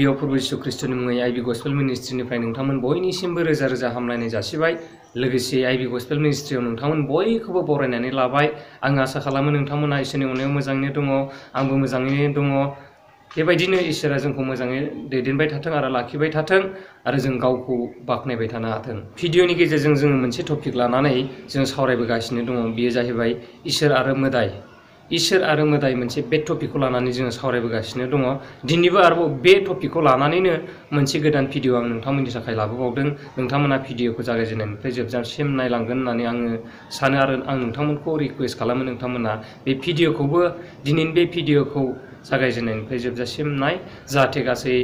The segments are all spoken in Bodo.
गिबियाव प्रभु यीशु ख्रीष्टनि मुङै आईबी गस्पेल मिनिस्ट्रिनिफ्राय नोंथांमोन बयनिसिमबो रोजा रोजा हामलायनाय जासिबाय। लोगोसे आईबी गस्पेल मिनिस्ट्रियाव नोंथांमोन बयखौबो बरायनानै लाबाय। आं आसा खालामो नोंथांमोना इसोरनि अननायाव मोजाङैनो दङ, आंबो मोजाङैनो दङ। बेबायदिनो इसोरा जोंखौ मोजाङै दैदेनबाय थाथों आरो लाखिबाय थाथों आरो जों गावखौ बाख्नायबाय थानो हाथों। भिडिअनि गेजेरजों जोङो मोनसे टपिक लानानै जों सावरायबोगासिनो दङ। बेयो जाहैबाय इसोर आरो मोदाय। इसोर आरो मोदाय मोनसे बे टपिकखौ लानानै जोङो सावरायबोगासिनो दङ। दिनैबो आरोबाव बे टपिकखौ लानानैनो मोनसे गोदान भिडिअ आं नोंथांमोननि थाखाय लाबोबावदों। नोंथांमोना भिडिअखौ जागायजेननायनिफ्राय जोबजासिम नायलांगोन होननानै आङो सानो आरो आं नोंथांमोनखौ रिक्वेस्ट खालामो नोंथांमोना बे भिडिअखौबो दिनैनि बे भिडिअखौ जागायजेननायनिफ्राय जोबजासिम नाय, जाहाथे गासै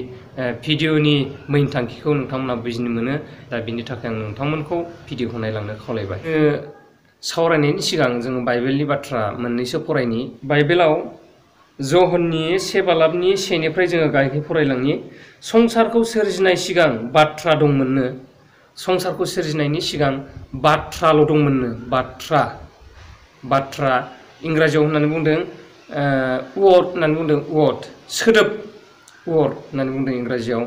भिडिअनि मेइन थांखिखौ नोंथांमोना बुजिनो मोनो। दा बिनि थाखाय आं नोंथांमोनखौ भिडिअखौ नायलांनो खावलायबाय। सावरायनायनि सिगां जोङो बाइबेलनि बाथ्रा मोननैसो फरायनि। बाइबेलाव जहननि 1:7 जोङो गाहायै फरायलांनि। संसारखौ सोरजिनाय सिगां बाथ्रा दंमोननो। संसारखौ सोरजिनायनि सिगां बाथ्राल' दंमोननो। बाथ्रा इंराजियाव होननानै बुंदों वर्ड होननानै बुंदों। वर्ड सोदोब, वर्ड होननानै बुंदों इंराजियाव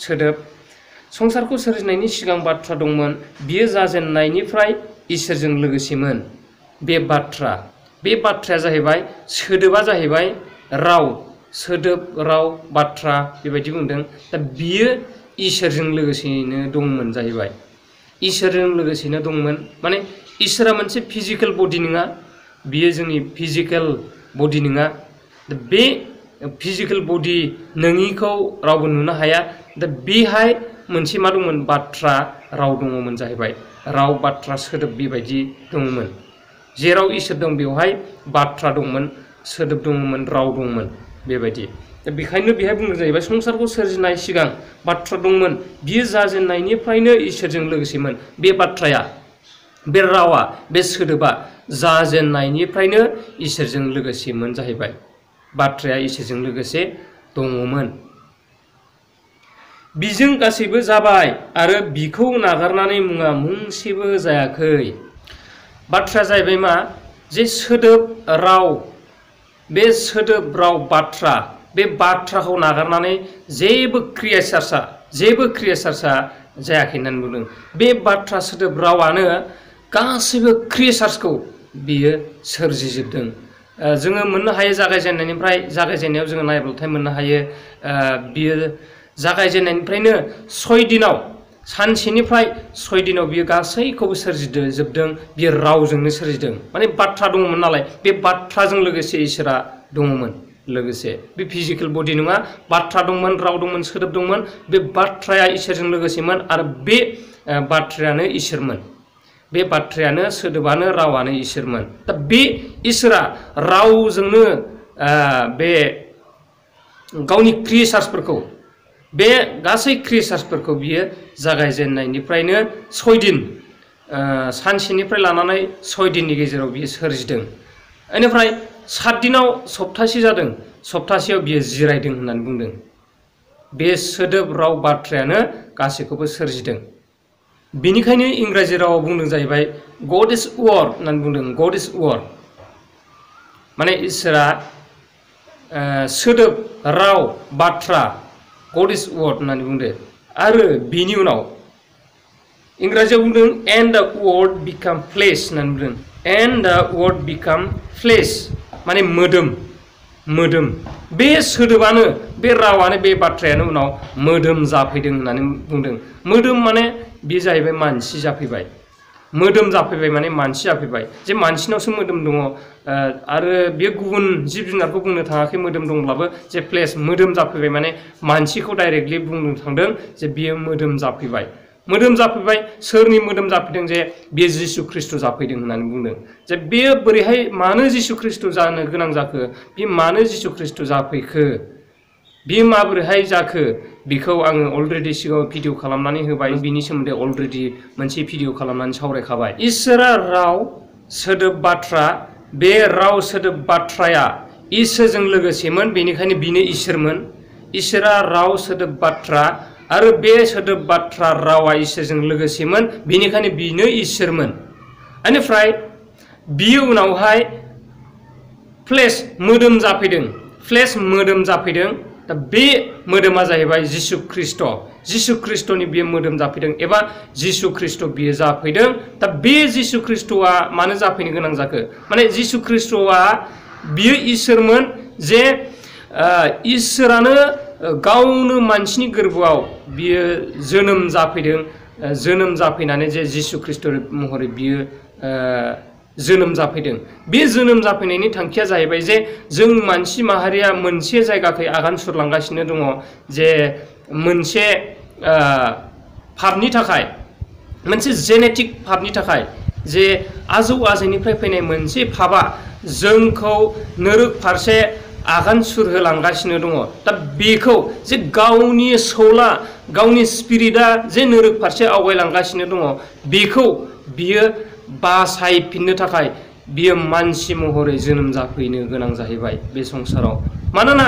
सोदोब। संसारखौ सोरजिनायनि सिगां बाथ्रा दंमोन, बियो जाजेननायनिफ्राय इसोरजों लोगोसेमोन। बे बाथ्राया जाहैबाय, सोदोबा जाहैबाय राव, सोदोब, राव, बाथ्रा बेबायदि बुंदों। दा बियो इसोरजों लोगोसेनो दंमोन जाहैबाय। इसोरजों लोगोसेनो दंमोन माने इसोरा मोनसे फिजिकेल बडि नङा, बियो जोंनि फिजिकेल बडि नङा। दा बे फिजिकेल बडि नङिखौ रावबो नुनो हाया। दा बेहाय मोनसे मा दंमोन? बाथ्रा, राव दङमोन जाहैबाय। राव, बाथ्रा, सोदोब बेबायदि दङमोन। जेराव इसोर दं बेवहाय बाथ्रा दंमोन, सोदोब दङमोन, राव दंमोन बेबायदि। दा बेखायनो बेहाय बुंनाय जाहैबाय संसारखौ सोरजिनाय सिगां बाथ्रा दंमोन, बियो जाजेननायनिफ्रायनो इसोरजों लोगोसेमोन। बे बाथ्राया, बे रावा, बे सोदोबा जाजेननायनिफ्रायनो इसोरजों लोगोसेमोन जाहैबाय। बाथ्राया इसोरजों लोगोसे दङमोन। बिजों गासैबो जाबाय आरो बिखौ नागारनानै मुङा मुंसेबो जायाखै। बाथ्राया जाहैबाय मा? जे सोदोब, राव, बे सोदोब, राव, बाथ्रा, बे बाथ्राखौ नागारनानै जेबो क्रियेचार्सआ जायाखै होननानै बुंदों। बे बाथ्रा, सोदोब, रावानो गासैबो क्रियेचार्सखौ बियो सोरजिजोबदों। जोङो मोननो हायो जागायजेननायाव जोङो नायब्लाथाय मोननो हायो बियो जागायजेननायनिफ्रायनो 6 दिनाव, सानसेनिफ्राय 6 दिनाव बियो गासैखौबो सोरजिजोबदों। बियो रावजोंनो सोरजिदों। माने बाथ्रा दङमोन नालाय, बे बाथ्राजों लोगोसे इसोरा दङमोन। लोगोसे बे फिजिकेल बडि नङा, बाथ्रा दंमोन, राव दंमोन, सोदोब दंमन। बे बाथ्राया इसोरजों लोगोसेमोन आरो बे बाथ्रायानो इसोरमोन। बे बाथ्रायानो, सोदोबानो, रावानो इसोरमोन। दा बे इसोरा रावजोंनो बे गावनि क्रियेचार्सफोरखौ, बे गासै क्रियेचार्सफोरखौ बियो जागायजेननायनिफ्रायनो 6 दिन, सानसेनिफ्राय लानानै 6 दिननि गेजेराव बियो सोरजिदों। बेनिफ्राय 7 दिनाव सप्तासे जादों, सप्तासेयाव बियो जिरायदों होननानै बुंदों। बे सोदोब, राव, बाथ्रायानो गासैखौबो सोरजिदों। बेनिखायनो इंराजि रावाव बुंदों जाहैबाय गड इज वर्ड होननानै बुंदों। गड इज वर्ड माने इसोरा सोदोब, राव, बाथ्रा, गड इज वर्ड होननानै बुंदों। आरो बिनि उनाव इंराजियाव बुंदों एन्ड द वर्ड बिकाम फ्लेश होननानै बुंदों। एन्ड द वर्ड बिकाम फ्लेश माने मोदोम। बे सोदोबानो, बे रावानो, बे बाथ्रायानो उनाव मोदोम जाफैदों होननानै बुंदों। मोदोम माने बे जाहैबाय मानसि जाफैबाय। मोदोम जाफैबाय माने मानसि जाफैबाय। जे मानसिनावसो मोदोम दङ आरो बे गुबुन जिब जुनारखौ बुंनो थाङाखै मोदोम दंब्लाबो, जे फ्लेश मोदोम जाफैबाय माने मानसिखौ डाइरेक्टलि बुंनो थांदों जे बियो मोदोम जाफैबाय। मोदोम जाफैबाय। सोरनि मोदोम जाफैदों? जे बेयो जिसु ख्रीष्ट जाफैदों होननानै बुंदों। जे बेयो बोरैहाय, मानो जिसु ख्रीष्ट जानो गोनां जाखो? बे मानो जिसु ख्रीष्ट जाफैखो? बे माबोरैहाय जाखो? बेखौ आङो अलरेडि सिगाङाव भिडिअ खालामनानै होबाय। बिनि सोमोन्दै अलरेडि मोनसे भिडिअ खालामनानै सावरायखाबाय। इसोरा राव, सोदोब, बाथ्रा, बे राव, सोदोब, बाथ्राया इसोरजों लोगोसेमोन, बेनिखायनो बिनो इसोरमोन। इसोरा राव, सोदोब, बाथ्रा आरो बे सोदोब, बाथ्रा, रावा इसोरजों लोगोसेमोन, बेनिखायनो बिनो इसोरमोन। बेनिफ्राय बियो उनावहाय फ्लेश, मोदोम जाफैदों। फ्लेश, मोदोम जाफैदों। दा बे मोदोमा जाहैबाय जिसु ख्रिस्ट'नि बे मोदोम जाफैदों एबा जिसु ख्रिस्ट' बियो जाफैदों। दा बे जिसु ख्रिस्ट'आ मानो जाफैनो गोनां जाखो? माने जिसु ख्रिस्ट'आ बियो इसोरमोन, जे इसोरानो गावनो मानसिनि गोरबोआव बियो जोनोम जाफैदों। जोनोम जाफैनानै जे जिसु ख्रिस्ट' महरै बियो जोनोम जाफैदों। बे जोनोम जाफैनायनि थांखिया जाहैबाय जे जों मानसि माहारिया मोनसे जायगाखै आगान सुरलांगासिनो दङ, जे मोनसे पापनि थाखाय, मोनसे जेनेटिक पापनि थाखाय, जे आजौ आजैनिफ्राय फैनाय मोनसे पापआ जोंखौ नोरोग फारसे आगान सुरहोलांगासिनो दङ। दा बेखौ जे गावनि सौला, गावनि स्पिरिटआ जे नोरोग फारसे आवगायलांगासिनो दङ, बेखौ बियो बासायफिननो थाखाय बियो मानसि महरै जोनोम जाफैनो गोनां जाहैबाय बे संसाराव। मानोना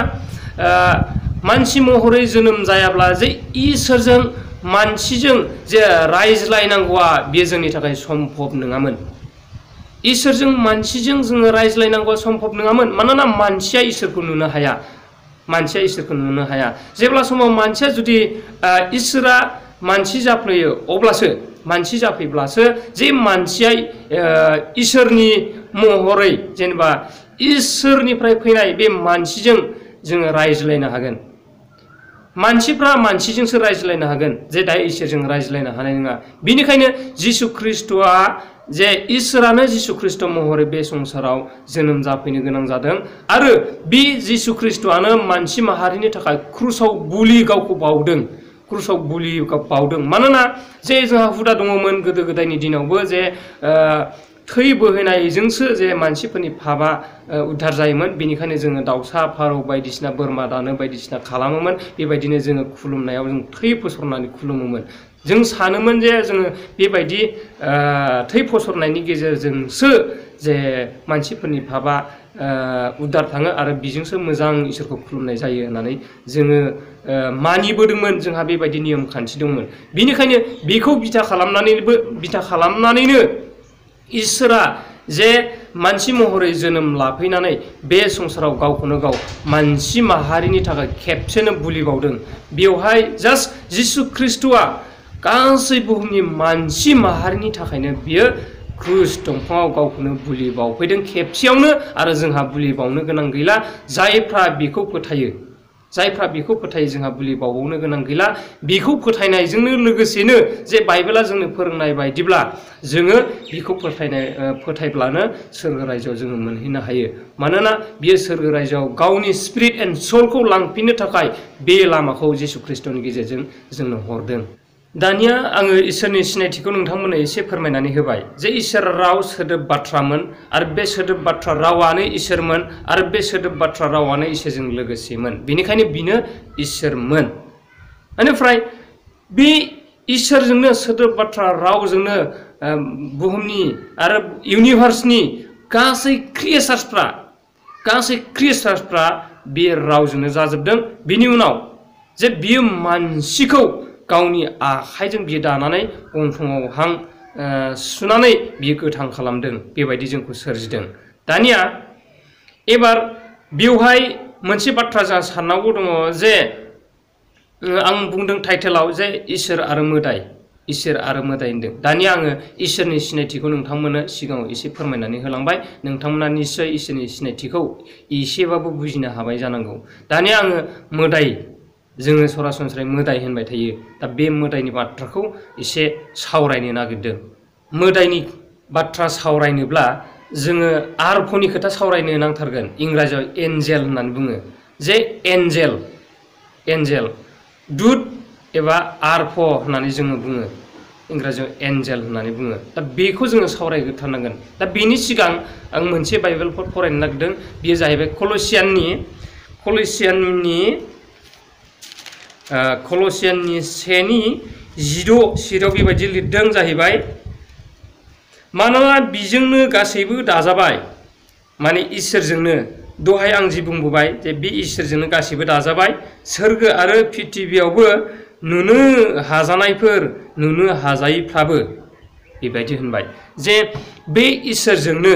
मानसि महरै जोनोम जायाब्ला जे इसोरजों मानसिजों जे रायज्लायनांगौआ बेयो जोंनि थाखाय सम्भब नङामोन। इसोरजों मानसिजों जोङो रायज्लायनांगौआ सम्भब नङामोन। मानोना मानसिया इसोरखौ नुनो हाया, मानसिया इसोरखौ नुनो हाया। जेब्ला समाव मानसिया जुदि इसोरा मानसि जाफ्लेयो, अब्लासो मानसि जाफैब्लासो जे मानसिया इसोरनि महरै, जेनेबा इसोरनिफ्राय फैनाय बे मानसिजों जोङो रायज्लायनो हागोन। मानसिफ्रा मानसिजोंसो रायज्लायनो हागोन, जे दा इसोरजों रायज्लायनो हानाय नङा। बेनिखायनो जिसु ख्रिस्ट'आ, जे इसोरानो जिसु ख्रिस्ट' महरै बे संसाराव जोनोम जाफैनो गोनां जादों। आरो बे जिसु ख्रिस्ट'आनो मानसि माहारिनि थाखाय क्रुसाव बुलि गावखौ बावदों, क्रुसाव बुलि बावदों। मानोना जे जोंहा हुदा दङमोन गोदो गोदायनि दिनावबो, जे थै बोहैनायजोंसो जे मानसिफोरनि पापआ उद्धार जायोमोन। बेनिखायनो जोङो दाउसा फारौ बायदिसिना बोरमा दानो बायदिसिना खालामोमोन। बेबायदिनो जोङो खुलुमनायाव जों थै फसरनानै खुलुमोमोन। जों सानोमोन जे जोङो बेबायदि थै फसरनायनि गेजेरजोंसो जे मानसिफोरनि पापआ उद्धार थाङो आरो बेजोंसो मोजां इसोरखौ खुलुमनाय जायो होननानै जोङो मानिबोदोंमोन। जोंहा बेबायदि नियम खान्थि दंमोन। बेनिखायनो बेखौ बिथा खालामनानैनो इसोरा जे मानसि महरै जोनोम लाफैनानै बे संसाराव गावखौनो गाव मानसि माहारिनि थाखाय खेबसेनो बुलि बावदों। बेवहाय जास्ट जिसु ख्रिस्ट'आ गासै बुहुमनि मानसि माहारिनि थाखायनो बियो क्रुस दंफाङाव गावखौनो बुलि बावफैदों खेबसेयावनो। आरो जोंहा बुलि बावनो गोनां गैला। जायफ्रा बेखौ फोथायो, जोंहा बुलि बावनो गोनां गैला। बेखौ फोथायनायजोंनो लोगोसेनो जे बाइबेला जोंनो फोरोंनाय बायदिब्ला जोङो बेखौ फोथायब्लानो सोरगो रायजोआव जोङो मोनहैनो हायो। मानोना बियो सोरगो रायजोआव गावनि स्पिरिट एन्ड सोलखौ लांफिननो थाखाय बे लामाखौ जिसु ख्रिस्ट'नि गेजेरजों जोंनो हरदों। दानिया आङो इसोरनि सिनायथिखौ नोंथांमोननो एसे फोरमायनानै होबाय, जे इसोर राव सोदोब बाथ्रामोन आरो बे सोदोब बाथ्रा रावानो इसोरमोन आरो बे सोदोब बाथ्रा रावानो इसोरजों लोगोसेमोन। बेनिखायनो बिनो इसोरमोन। बेनिफ्राय बे इसोरजोंनो, सोदोब बाथ्रा रावजोंनो बुहुमनि आरो इउनिभार्सनि गासै क्रिएचार्सफ्रा बे रावजोंनो जाजोबदों। बिनि उनाव जे बियो मानसिखौ गावनि आखाइजों बियो दानानै गन्थङाव हां सुनानै बियो गोथां खालामदों। बेबायदि जोंखौ सोरजिदों। दानिया एबार बेवहाय मोनसे बाथ्रा जोंहा साननांगौ दङ, जे आं बुंदों टाइटेलाव जे इसोर आरो मोदाय होनदों। दानिया आङो इसोरनि सिनायथिखौ नोंथांमोननो सिगाङाव एसे फोरमायनानै होलांबाय। नोंथांमोना निस्सय इसोरनि सिनायथिखौ एसेबाबो बुजिनो हाबाय जानांगौ। दानिया आङो मोदाय, जोङो सरासनस्रायै मोदाय होनबाय थायो। दा बे मोदायनि बाथ्राखौ एसे सावरायनो नागिरदों। मोदायनि बाथ्रा सावरायनोब्ला जोङो आरफनि खोथा सावरायनो नांथारगोन। इंराजियाव एन्जेल होननानै बुङो, जे एन्जेल दुत एबा आरफ होननानै जोङो बुङो। इंराजियाव एन्जेल होननानै बुङो। दा बेखौ जोङो सावरायग्रोथारनांगोन। दा बेनि सिगां आं मोनसे बाइबेलफोर फरायनो नागिरदों। बेयो जाहैबाय कलसियाननि 1:16 बेबायदि लिरदों जाहैबाय, मानोना बिजोंनो गासैबो दाजाबाय, माने इसोरजोंनो। दहाय आं जि बुंबोबाय जे बे इसोरजोंनो गासैबो दाजाबाय, सोरगो आरो पृथिबियावबो नुनो हाजानायफोर नुनो हाजायैफ्राबो। बेबायदि होनबाय जे बे इसोरजोंनो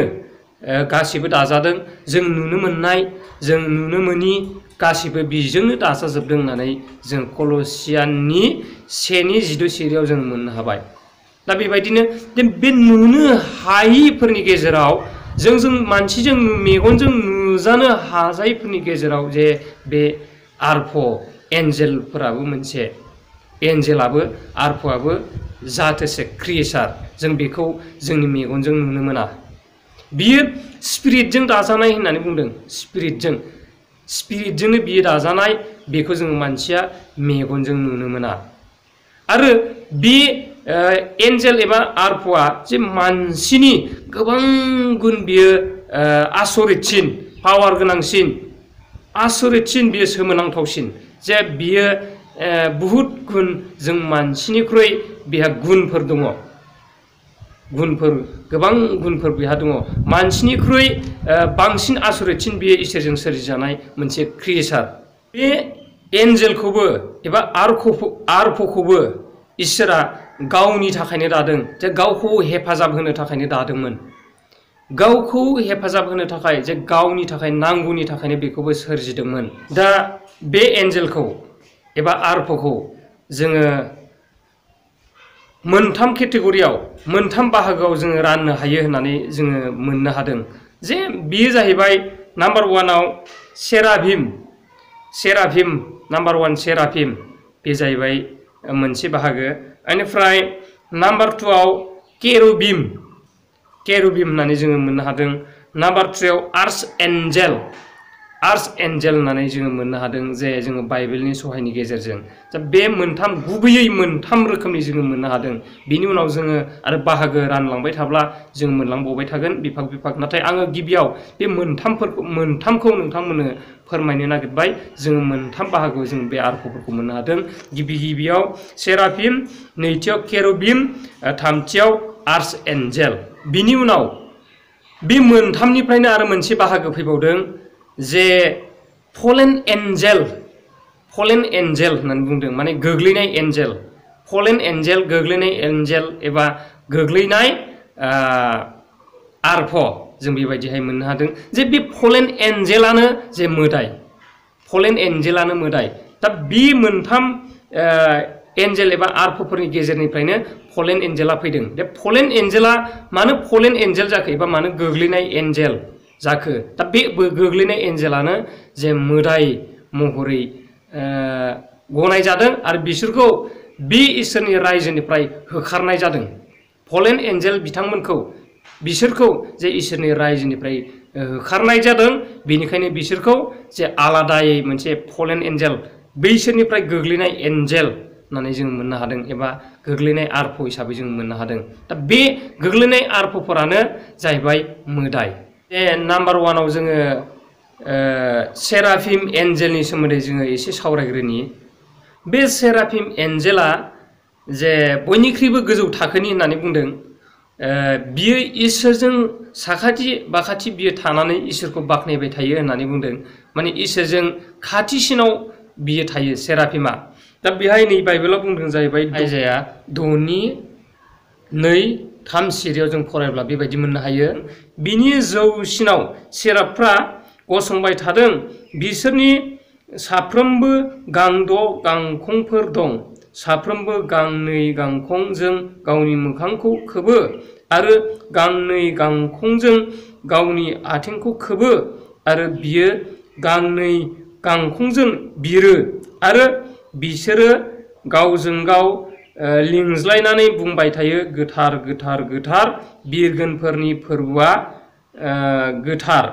गासिबो दाजादों जों नुनो मोननाय जों नुनो मोनि गासिबो बिजोंनो दाजाजोबदों होननानै जों कलसियाननि 1:12 सिरियाव जों मोननो हाबाय। दा बेबायदिनो बे नुनो हायिफोरनि गेजेराव जों मानसिजों मेगनजों नुजानो हाजायिफोरनि गेजेराव जे बे आरफ एन्जेलफोराबो मोनसे एन्जेलाबो आरफआबो जाथोसे क्रियेचार जों बेखौ जोंनि मेगनजों नुनो मोना। बियो स्पिरिटजों दाजानाय होननानै बुंदों। स्पिरिटजोंनो बियो दाजानाय बेखौ जों मानसिया मेगनजों नुनो मोना। आरो बे एन्जेल एबा आरफआ जे मानसिनि गोबां गुन बियो आसरितसिन पावार गोनांसिन आसरितसिन बियो सोमोनांथावसिन जे बियो बहुद गुन जों मानसिनिख्रुइ बिहा गुनफोर दङ गुनफोर गोबां गुनफोर बिहा दङ मानसिनिख्रुइ बांसिन आसरितसिन बियो इसोरजों सोरजिजानाय मोनसे क्रियेचार। बे एन्जेलखौबो एबा आरफखौबो इसोरा गावनि थाखायनो दादों जे गावखौ हेफाजाब होनो थाखायनो दादोंमोन। गावखौ हेफाजाब होनो थाखाय जे गावनि थाखाय नांगौनि थाखायनो बेखौबो सोरजिदोंमोन। दा बे एन्जेलखौ एबा आरफखौ जोङो मोनथाम केटेगरियाव मोनथाम बाहागोआव जोङो राननो हायो होननानै जोङो मोननो हादों। जे बेयो जाहैबाय नाम्बार 1आव सेराभिम नाम्बार 1 सेराभिम बे जाहैबाय मोनसे बाहागो। बेनिफ्राय नाम्बार 2आव केरुबिम होननानै जोङो मोननो हादों। नाम्बार 3आव आर्च एन्जेल होननानै जोङो मोननो हादों जे जोङो बाइबेलनि सहायनि गेजेरजों दा बे गुबैयै मोनथाम रोखोमनि जोङो मोननो हादों। बिनि उनाव जोङो आरो बाहागो रानलांबाय थाब्ला जों मोनलांबावबाय थागोन बिफाग नाथाय आङो गिबियाव बे मोनथामखौ नोंथांमोननो फोरमायनो नागिरबाय। जोङो मोनथाम बाहागोआव जों बे आरफफोरखौ मोननो हादों। गिबियाव सेराभिम, नैथियाव केरुबिम, थामथियाव आर्च एन्जेल। बिनि उनाव बे मोनथामनिफ्रायनो आरो मोनसे बाहागो फैबावदों जे फलेन एन्जेल होननानै बुंदों माने गोग्लैनाय एन्जेल। फलेन एन्जेल गोग्लैनाय एन्जेल एबा गोग्लैनाय आरफ जों बेबायदिहाय मोननो हादों जे बे फलेन एन्जेलानो जे मोदाय दा बे मोनथाम एन्जेल एबा आरफफोरनि गेजेरनिफ्रायनो फलेन एन्जेला फैदों। बे फलेन एन्जेला मानो फलेन एन्जेल जाखो एबा मानो गोग्लैनाय एन्जेल जाखो दा बे गोग्लैनाय एन्जेलानो जे मोदाय महरै गनाय जादों आरो बिसोरखौ बे इसोरनि रायजोनिफ्राय होखारनाय जादों। फलेन एन्जेल बिसोरखौ जे इसोरनि रायजोनिफ्राय होखारनाय जादों। बेनिखायनो बिसोरखौ जे आलादायै मोनसे फलेन एन्जेल बैसोरनिफ्राय गोग्लैनाय एन्जेल होननानै जों मोननो हादों एबा गोग्लैनाय आरफ हिसाबै जों मोननो हादों। दा बे गोग्लैनाय आरफफोरानो जाहैबाय मोदाय। नाम्बार 1आव जोङो सेराभिम एन्जेलनि सोमोन्दै जोङो एसे सावरायग्रोनि। बे सेराभिम एन्जेला जे बयनिख्रुइबो गोजौ थाखोनि होननानै बुंदों। बियो इसोरजों साखाथि बाखाथि बियो थानानै इसोरखौ बाख्नायबाय थायो होननानै बुंदों। माने इसोरजों खाथिसिनाव बियो थायो सेराभिमा। दा बेहाय नै बाइबेलाव बुंदों जाहैबाय आइजाया 6:2-3 सिरियाव जों फरायब्ला बेबायदि मोननो हायो। बिनि जौसिनाव सेराबफ्रा गसंबाय थादों। बिसोरनि साफ्रोमबो गांद' गांखंफोर दं। साफ्रोमबो गांनै गांखंजों गावनि मोखांखौ खोबो आरो गांनै गांखंजों गावनि आथिंखौ खोबो आरो बियो गांनै गांखंजों बिरो आरो बिसोरो गावजों गाव लिंज्लायनानै बुंबाय थायो गोथार गोथार गोथार बिरगोनफोरनि फोरबोआ गोथार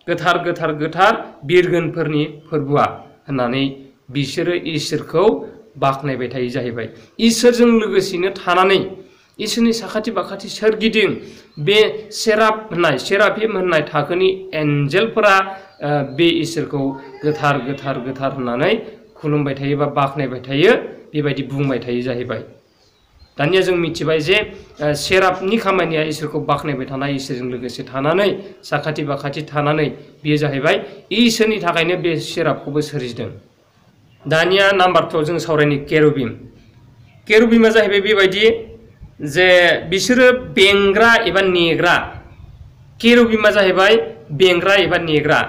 गोथार गोथार गोथार बिरगोनफोरनि फोरबोआ होननानै बिसोरो इसोरखौ बाख्नायबाय थायो जाहैबाय। इसोरजों लोगोसेनो थानानै इसोरनि साखाथि बाखाथि सोरगिदिं बे सेराभिम होननाय थाखोनि एन्जेलफोरा बे इसोरखौ गोथार गोथार गोथार होननानै खुलुमबाय थायो बा बाख्नायबाय थायो बेबायदि बुंबाय थायो जाहैबाय। दानिया जों मिथिबाय जे सेराफनि खामानिया इसोरखौ बाख्नायबाय थानाय इसोरजों लोगोसे थानानै साखाथि बाखाथि थानानै बियो जाहैबाय इसोरनि थाखायनो बे सेराफखौबो सोरजिदों। दानिया नाम्बार 2 जों सावरायनि केरुबिमा जाहैबाय बेबायदि जे बिसोरो बेंग्रा एबा नेग्रा केरुबिमा जाहैबाय बेंग्रा एबा नेग्रा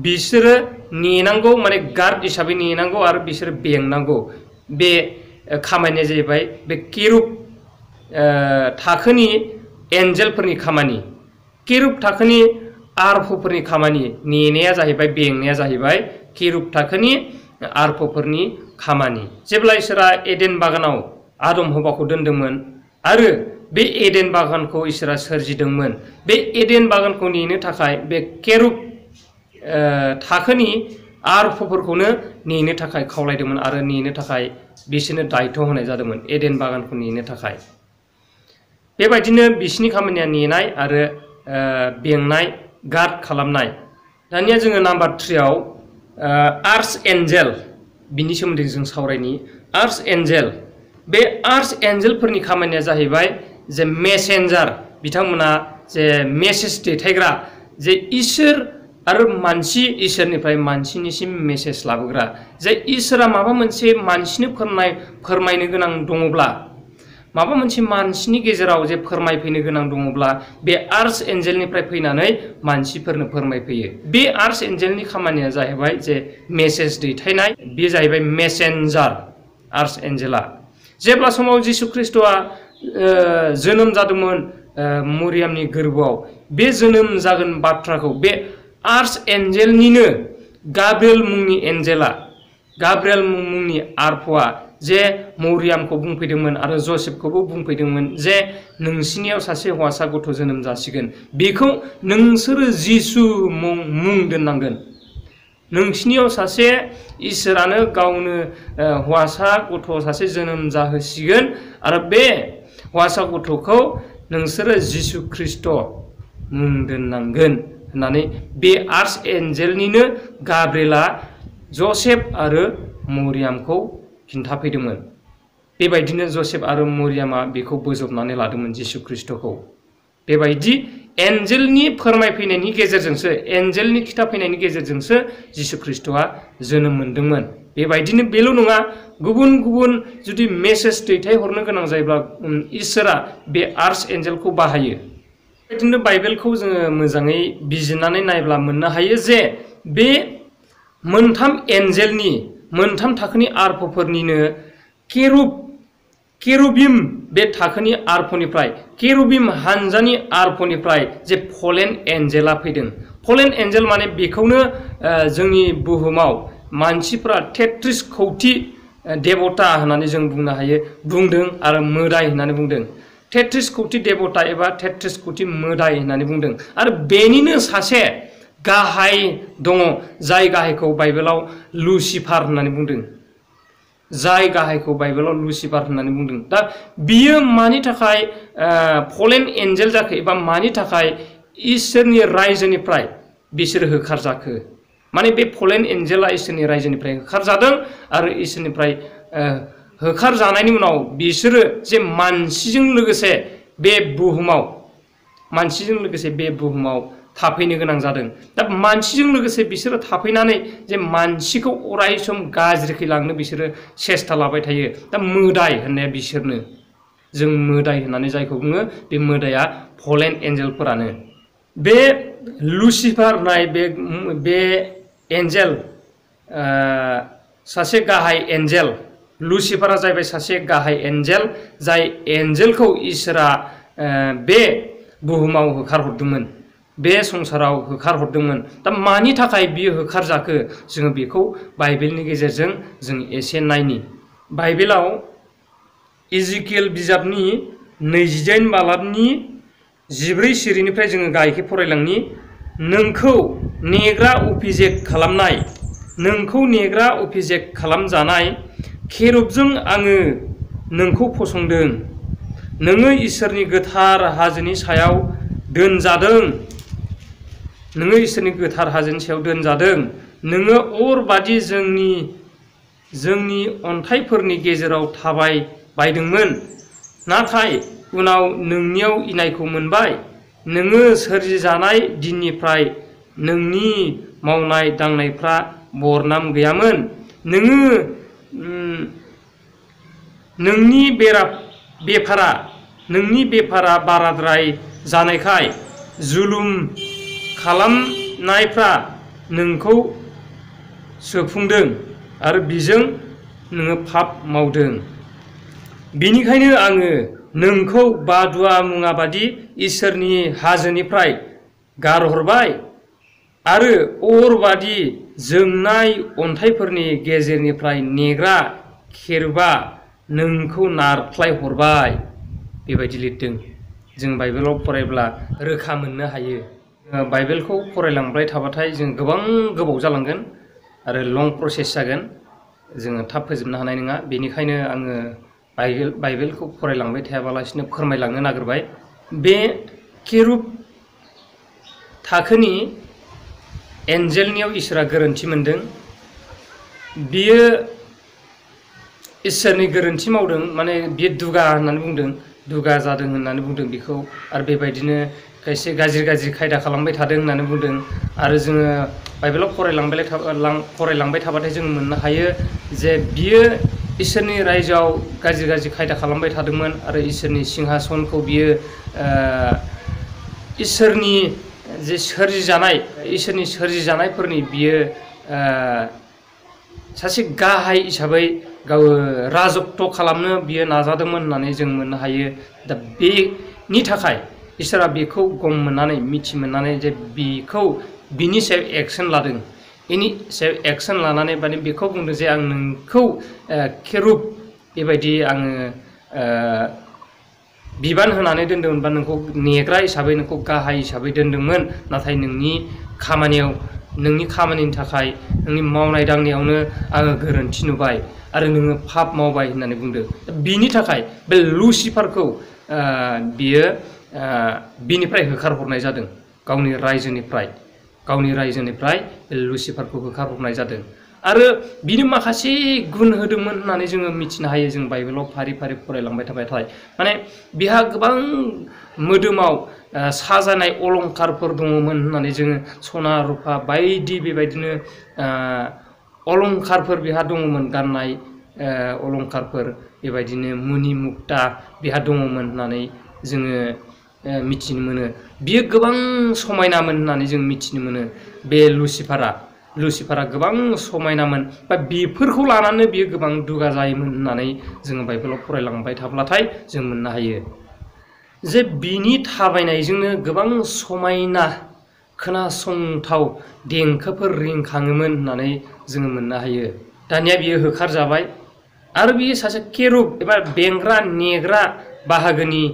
बिसोरो नेनांगौ माने गार्ड हिसाबै नेनांगौ आरो बिसोरो बेंनांगौ बे खामानिया जाहैबाय बे केरुब थाखोनि एन्जेलफोरनि खामानि केरुब थाखोनि आर्फफोरनि खामानि नेनाया जाहैबाय बेंनाया जाहैबाय केरुब थाखोनि आर्फफोरनि खामानि जेब्ला इसोरा एडेन बागानाव आदम हवाखौ दोनदोंमोन आरो बे एडेन बागानखौ इसोरा सोरजिदोंमोन बे एडेन बागानखौ नेनो थाखाय बे केरुब थाखोनि आर्फफोरखौनो नेनो थाखाय खावलायदोंमोन आरो नेनो थाखाय बिसोरनो दायथ' होनाय जादोंमोन एडेन बागानखौ नेनो थाखाय बेबायदिनो बिसिनि खामानिया नेनाय आरो बेंनाय गार्ड खालामनाय दानिया जोङो नाम्बार 3 आव आर्च एन्जेल बिनि सोमोन्दै जों सावरायनि आर्च एन्जेल बे आर्च एन्जेलफोरनि खामानिया जाहैबाय जे मेसेन्जार बिथांमोना जे मेसेज दैथायग्रा जे इसोर आरो मानसि इसोरनिफ्राय मानसिनिसिम मेसेज लाबोग्रा जे इसोरा माबा मोनसे मानसिनो फोरमायनो गोनां दङब्ला माबा मोनसे मानसिनि गेजेराव जे फोरमायफैनो गोनां दङब्ला बे आर्च एन्जेलनिफ्राय फैनानै मानसिफोरनो फोरमायफैयो बे आर्च एन्जेलनि खामानिया जाहैबाय जे मेसेज दैथायनाय बे जाहैबाय मेसेन्जार आर्च एन्जेला जेब्ला समाव जिसु ख्रिस्टआ जोनोम जादोंमोन मरियामनि गोरबोआव बे जोनोम जागोन बाथ्राखौ बे आर्च एन्जेलनिनो गाब्रिएल मुंनि एन्जेला गाब्रिएल मुंनि आर्फआ जे मरियामखौ बुंफैदोंमोन आरो जसेफखौबो बुंफैदोंमोन जे नोंसिनियाव सासे हौवासा गथ' जोनोम जासिगोन बेखौ नोंसोरो जिसु मुं दोननांगोन नोंसिनियाव सासे इसोरानो गावनो हौवासा गथ' सासे जोनोम जाहोसिगोन आरो बे हौवासा गथ'खौ नोंसोरो जिसु ख्रिस्ट मुं दोननांगोन होननानै बे आर्च एन्जेलनिनो गाब्रिएला जसेफ आरो मरियामखौ खिन्थाफैदोंमोन बेबायदिनो जसेफ आरो मरियामा बेखौ बोजबनानै लादोंमोन जिसु ख्रिस्टखौ बेबायदि एन्जेलनि फोरमायफैनायनि गेजेरजोंसो एन्जेलनि खिथाफैनायनि गेजेरजोंसो जिसु ख्रिस्टआ जोनोम मोनदोंमोन बेबायदिनो बेल' नङा गुबुन गुबुन जुदि मेसेज दैथायहरनो गोनां जायोब्ला इसोरा बे आर्च एन्जेलखौ बाहायो बेबायदिनो बाइबेलखौ जोङो मोजाङै बिजिरनानै नायब्ला मोननो हायो जे बे मोनथाम एन्जेलनि मोनथाम थाखोनि आर्फफोरनिनो केरुबिम बे थाखोनि आर्फनिफ्राय केरुबिम हानजानि आर्फनिफ्राय जे फलेन एन्जेला फैदों फलेन एन्जेल माने बेखौनो जोंनि बुहुमाव मानसिफ्रा 33 कौटि देबता होननानै जों बुंनो हायो बुंदों आरो मोदाय होननानै बुंदों 33 कौटि देबता एबा 33 कौटि मोदाय होननानै बुंदों आरो बेनिनो सासे गाहाय दङ जाय गाहायखौ बाइबेलाव लुसिफार होननानै बुंदों जाय गाहायखौ बाइबेलाव लुसिफार होननानै बुंदों दा बियो मानि थाखाय फलेन एन्जेल जाखो एबा मानि थाखाय इसोरनि रायजोनिफ्राय बिसोर होखारजाखो माने बे फलेन एन्जेला इसोरनि रायजोनिफ्राय होखारजादों आरो इसोरनिफ्राय होखारजानायनि उनाव बिसोरो जे मानसिजों लोगोसे बे बुहुमाव थाफैनो गोनां जादों दा मानसिजों लोगोसे बिसोरो थाफैनानै जे मानसिखौ अराय सम गाज्रिखै लांनो बिसोरो सेस्था लाबाय थायो दा मोदाय होननाया बिसोरनो जों मोदाय होननानै जायखौ बुङो बे मोदाया फलेन एन्जेलफोरानो बे लुसिफार होननाय बे एन्जेल सासे गाहाय एन्जेल लुसिफारा जाहैबाय सासे गाहाय एन्जेल जाय एन्जेलखौ इसोरा बे बुहुमाव होखारहरदोंमोन बे संसाराव होखारहरदोंमोन दा मानि थाखाय बियो होखारजाखो जोङो बेखौ बाइबेलनि गेजेरजों जों एसे नायनि बाइबेलाव इजिकिएल बिजाबनि 28 बालाबनि 14 सिरिनिफ्राय जोङो गाहायखै फरायलांनि नोंखौ नेग्रा अभिषेक खालामजानाय केरुबजों आङो नोंखौ फसंदों नोङो इसोरनि गोथार हाजोनि सायाव दोनजादों नोङो अर बादि जोंनि अन्थाइफोरनि गेजेराव थाबाय बायदोंमोन नाथाय उनाव नोंनियाव इनायखौ मोनबाय नोङो सोरजिजानाय दिननिफ्राय नोंनि मावनाय दांनायफ्रा बरनाम गैयामोन नोंनि बेफारा नोंनि बेफारा बाराद्राय जानायखाय जुलुम खालामनायफ्रा नोंखौ सोफुंदों आरो बिजों नोङो पाप मावदों। बिनिखायनो आङो नोंखौ बादुवा मुङाबादि इसोरनि हाजोनिफ्राय गारहरबाय आरो अरबादि जोंनाय अन्थाइफोरनि गेजेरनिफ्राय नेग्रा केरुबा नोंखौ नारख्लाय हरबाय। बेबायदि लिरदों। जों बाइबेलाव फरायब्ला रोखा मोननो हायो। बाइबेलखौ फरायलांबाय थाबाथाय जों गोबां गोबाव जालांगोन आरो लं प्रसेस जागोन। जोङो थाब फोजोबनो हानाय नङा। बेनिखायनो आङो बाइबेलखौ फरायलांबाय थायाबालासिनो फोरमायलांनो नागिरबाय। बे केरुब थाखोनि एन्जेलनियाव इसोरा गोरोन्थि मोनदों। बियो इसोरनि गोरोन्थि मावदों, माने बियो दुगा होननानै बुंदों, दुगा जादों होननानै बुंदों बेखौ। आरो बेबायदिनो खायसे गाज्रि खायदा खालामबाय थादों होननानै बुंदों। आरो जोङो बाइबेलाव फरायलांबाय थाबाथाय जों मोननो हायो जे बियो इसोरनि रायजोआव गाज्रि खायदा खालामबाय थादोंमोन आरो इसोरनि सिंहासनखौ बियो इसोरनि जे इसोरनि सोरजिजानायफोरनि बियो सासे गाहाय हिसाबै गाव राजत्व खालामनो बियो नाजादोंमोन होननानै जों मोननो हायो। दा बेनि थाखाय इसोरा बेखौ गम मोननानै मिथि मोननानै जे बिनि सायाव एक्सन लादों। बेनि सायाव एक्सन लानानै माने बेखौ बुंदों जे आं नोंखौ केरुब बेबायदि आङो बिबान होनानै दोनदोंमोन, बा नोंखौ नेग्रा हिसाबै नोंखौ गाहाय हिसाबै दोनदोंमोन। नाथाय नोंनि खामानिनि थाखाय नोंनि मावनाय दांनायावनो आङो गोरोन्थि नुबाय आरो नोङो पाप मावबाय होननानै बुंदों। बिनि थाखाय बे लुसिफारखौ बियो बिनिफ्राय होखारहरनाय जादों। गावनि रायजोनिफ्राय बे लुसिफारखौ होखारहरनाय जादों। आरो बिनो माखासे गुन होदोंमोन होननानै जोङो मिथिनो हायो। जों बाइबेलाव फारि फरायलांबाय थाबाथाय माने बिहा गोबां मोदोमाव साजानाय अलंखारफोर दङमोन होननानै जोङो सना रुफा बायदि बेबायदिनो अलंखारफोर बिहा दङमोन, गाननाय अलंखारफोर बेबायदिनो मुनि मुक्ता बिहा दङमोन होननानै जोङो मिथिनो मोनो। बियो गोबां समायनामोन होननानै जों मिथिनो मोनो। बे लुसिफारा गोबां समायनामोन, बा बेफोरखौ लानानै बियो गोबां दुगा जायोमोन होननानै जोङो बाइबेलाव फरायलांबाय थाब्लाथाय जों मोननो हायो जे बिनि थाबायनायजोंनो गोबां समायना खोनासंथाव देंखोफोर रिंखाङोमोन होननानै जोङो मोननो हायो। दानिया बियो होखारजाबाय आरो बियो सासे केरुब एबा बेंग्रा नेग्रा बाहागोनि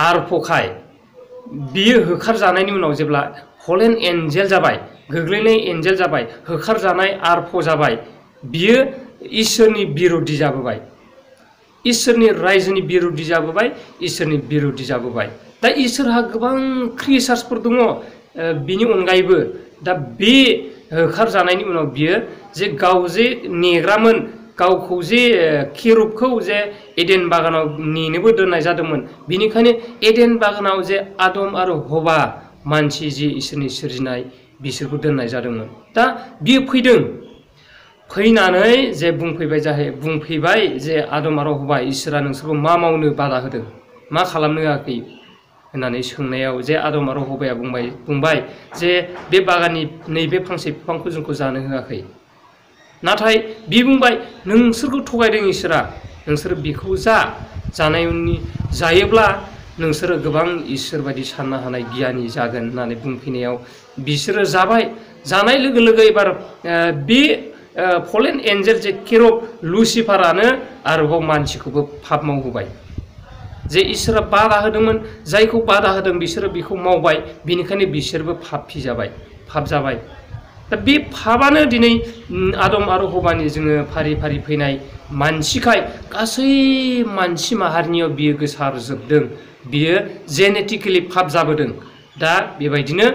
आरफखाय बियो होखारजानायनि उनाव जेब्ला फलेन एन्जेल जाबाय, गोग्लैनाय एन्जेल जाबाय, होखारजानाय आरफ जाबाय, बियो इसोरनि बिरुद्धि जाबोबाय, इसोरनि रायजोनि बिरुद्धि जाबोबाय, इसोरनि बिरुद्धि जाबोबाय। दा इसोरहा गोबां क्रिसार्सफोर दङ बिनि अनगायैबो। दा बे होखारजानायनि उनाव बियो जे गाव जे नेग्रामोन, गावखौ जे केरुबखौ जे एडेन बागानाव नेनोबो दोननाय जादोंमोन, बिनिखायनो एडेन बागानाव जे आदम आरो हवा मानसि जे इसोरनि सोरजिनाय बिसोरखौ दोननाय जादोंमोन। दा बियो फैनानै जे बुंफैबाय जे आदम आरो हवा, इसोरा नोंसोरखौ मा मावनो बादा होदों, मा खालामनो होआखै होननानै सोंनायाव जे आदम आरो हवाया बुंबाय जे बे बागाननि नैबे फांसे बिफांखौ जोंखौ जानो होआखै। नाथाय बि बुंबाय नोंसोरखौ थगायदों इसोरा, नोंसोर बेखौ जायोब्ला नोंसोरो गोबां इसोर बायदि साननो हानाय गियानि जागोन होननानै बुंफैनायाव बिसोरो जाबाय। जानाय लोगो लोगो एबार बे फलेन एन्जेल जे केरुब लुसिफारानो आरोबाव मानसिखौबो पाप मावहोबाय। जे इसोरा बादा होदोंमोन, जायखौ बादा होदों बिसोरो बेखौ मावबाय, बेनिखायनो बिसोरबो पाप जाबाय। दा बे पापआनो दिनै आदम आरो हवानि जोङो फारि फैनाय मानसिखाय गासै मानसि माहारिनियाव बियो गोसारजोबदों। बियो जेनेटिकेलि पाप जाबोदों। दा बेबायदिनो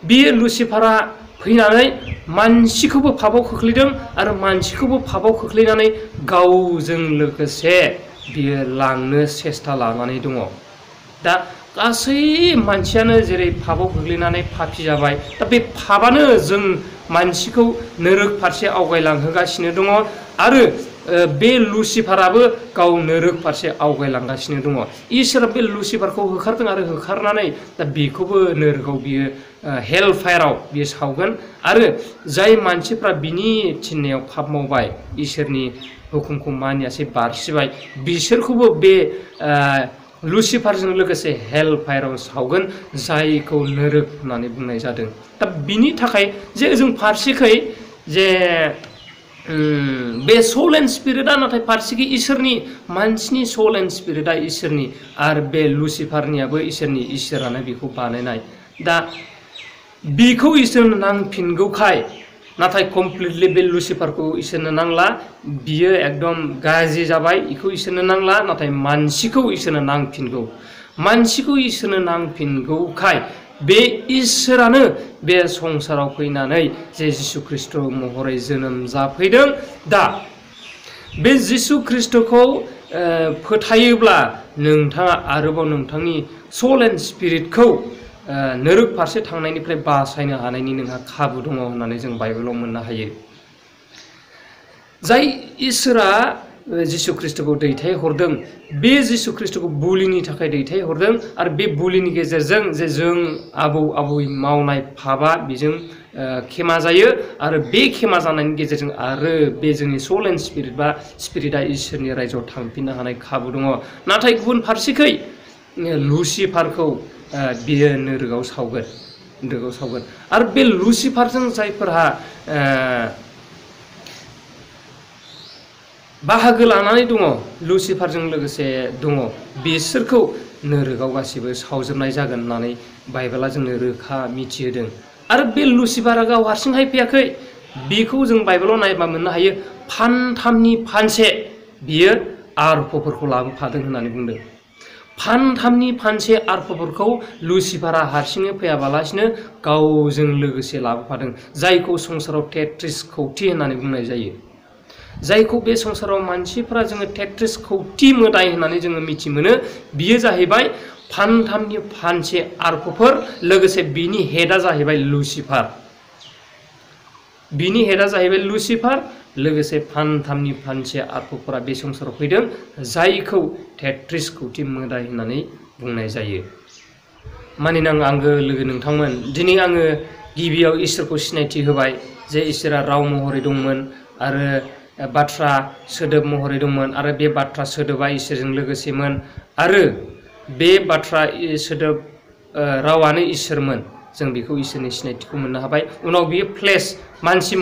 बियो लुसिफारा फैनानै मानसिखौबो पापआव खोख्लैदों आरो मानसिखौबो पापआव खोख्लैनानै गावजों लोगोसे बियो लांनो सेस्था लानानै दङ। दा गासै मानसियानो जेरै पापआव गोग्लैनानै पापि जाबाय, दा बे पापआनो जों मानसिखौ नोरक फारसे आवगायलांहोगासिनो दङ। आरो बे लुसिफाराबो गाव नोरोग फारसे आवगायलांगासिनो दङ। इसोरा बे लुसिफारखौ होखारदों आरो होखारनानै दा बेखौबो नोरोगाव बियो हेल फायाराव बियो सावगोन। आरो जाय मानसिफ्रा बिनि थिननायाव पाप मावबाय, इसोरनि हुकुमखौ मानियासै बारसिबाय, बिसोरखौबो बे लुसिफारजों लोगोसे हेल फायाराव सावगोन, जायखौ नोरोग होननानै बुंनाय जादों। दा बिनि थाखाय जे जों फारसेखै जे बे सोल एन्ड स्पिरिटआ नाथाय फारसेखै इसोरनि, मानसिनि सोल एन्ड स्पिरिटआ इसोरनि, आरो बे लुसिफारनियाबो इसोरनि, इसोरानो बेखौ बानायनाय। दा बेखौ इसोरनो नांफिनगौखाय, नाथाय कमप्लिटलि बे लुसिफारखौ इसोरनो नांला, बियो एकदम गाज्रि जाबाय, बेखौ इसोरनो नांला, नाथाय मानसिखौ इसोरनो नांफिनगौ। मानसिखौ इसोरनो नांफिनगौखाय बे इसोरानो बे संसाराव फैनानै जे जिसु ख्रिस्ट महरै जोनोम जाफैदों। दा बे जिसु ख्रिस्टखौ फोथायोब्ला नोंथाङा आरोबाव नोंथांनि सोल एन्ड स्पिरिटखौ नोरोग फारसे थांनायनिफ्राय बासायनो हानायनि नोंहा खाबु दङ होननानै जों बाइबेलाव मोननो हायो। जाय इसोरा जिसु ख्रिस्टखौ दैथायहरदों, बे जिसु ख्रिस्टखौ बुलिनि थाखाय दैथायहरदों, आरो बे बुलिनि गेजेरजों जे जों आबौ आबै मावनाय पापआ बेजों खेमा जायो, आरो बे खेमा जानायनि गेजेरजों आरो बे जोंनि सोल एन्ड स्पिरिट बा स्पिरिटआ इसोरनि रायजोआव थांफिननो हानाय खाबु दङ। नाथाय गुबुन फारसेखै लुसिफारखौ बियो नोरोगाव सावगोन, नोरोगाव सावगोन। आरो बे लुसिफारजों जायफोरहा बाहागो लानानै दङ, लुसिफारजों लोगोसे दङ, बिसोरखौ नोरोगाव गासिबो सावजोबनाय जागोन होननानै बाइबेला जोंनो रोखा मिथिहोदों। आरो बे लुसिफारा गाव हारसिंहाय फैयाखै, बेखौ जों बाइबेलाव नायबा मोननो हायो, फानथामनि फानसे बियो आरफफोरखौ लाबोफादों होननानै बुंदों। फानथामनि फानसे आरफफोरखौ लुसिफारा हारसिङै फैयाबालासिनो गावजों लोगोसे लाबोफादों, जायखौ संसाराव 33 कौटि होननानै बुंनाय जायो। जायखौ बे संसाराव मानसिफ्रा जोङो 33 कौटि मोदाय होननानै जोङो मिथि मोनो। बियो जाहैबाय फानथामनि फानसे आरफफोर, लोगोसे बिनि हेडआ जाहैबाय लुसिफार। बिनि हेडआ जाहैबाय लुसिफार, लोगोसे फानथामनि फानसे आरफफोरा बे संसाराव फैदों, जायखौ 33 कौटि मोदाय होननानै बुंनाय जायो। मानिनां आंगो लोगो नोंथांमोन, दिनै आङो गिबियाव इसोरखौ सिनायथि होबाय जे इसोरा राव महरै दंमोन आरो बाथ्रा सोदोब महरै दंमोन, आरो बे बाथ्रा सोदोबा इसोरजों लोगोसेमोन, आरो बे बाथ्रा सोदोब रावानो इसोरमोन। जों बेखौ इसोरनि सिनायथिखौ मोननो हाबाय। उनाव बियो फ्लेश मानसि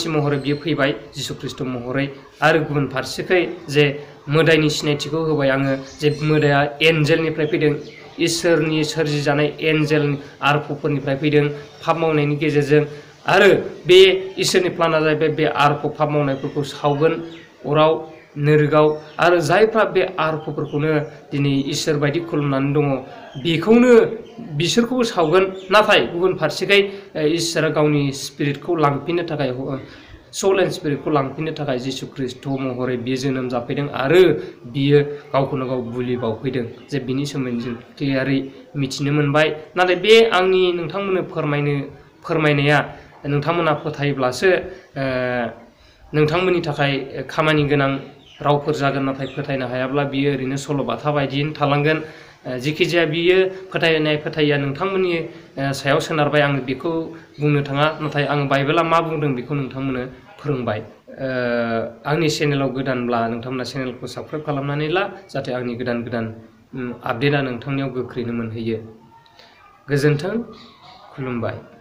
महरै बियो फैबाय जिसु ख्रिस्ट महरै। आरो गुबुन फारसेखै जे मोदायनि सिनायथिखौ होबाय आङो, जे मोदाया एन्जेलनिफ्राय फैदों, इसोरनि सोरजिजानाय एन्जेल आरफफोरनिफ्राय फैदों पाप मावनायनि गेजेरजों। आरो बे इसोरनि प्लाना जाहैबाय बे आरफ पाप मावनायफोरखौ सावगोन अराव, नोरोगाव। आरो जायफ्रा बे आरफफोरखौनो दिनै इसोर बायदि खुलुमनानै दङ, बेखौनो बिसोरखौबो सावगोन। नाथाय गुबुन फारसेखै इसोरा गावनि स्पिरिटखौ लांफिननो थाखाय, सोल एन्ड स्पिरिटखौ लांफिननो थाखाय जिसु ख्रिस्ट महरै बियो जोनोम जाफैदों, आरो बियो गावखौनो गाव बुलि बावफैदों। जे बिनि सोमोन्दै जों क्लियारै मिथिनो मोनबाय। नाथाय बे आंनि नोंथांमोननो फोरमायनाया नोंथांमोना फोथायब्लासो नोंथांमोननि थाखाय खामानि गोनां रावफोर जागोन। नाथाय फोथायनो हायाब्ला बियो ओरैनो सल'बाथा बायदियैनो थालांगोन। जिखिजाया बियो फोथायैया नोंथांमोननि सायाव सोनारबाय, आं बेखौ बुंनो थाङा। नाथाय आं बाइबेला मा बुंदों बेखौ नोंथांमोननो फोरोंबाय। आंनि चेनेलाव गोदानब्ला नोंथांमोना चेनेलखौ साबस्क्राइब खालामनानै ला, जाहाथे आंनि गोदान आपडेटआ नोंथांनियाव गोख्रैनो मोनहैयो। गोजोन्थों, खुलुमबाय।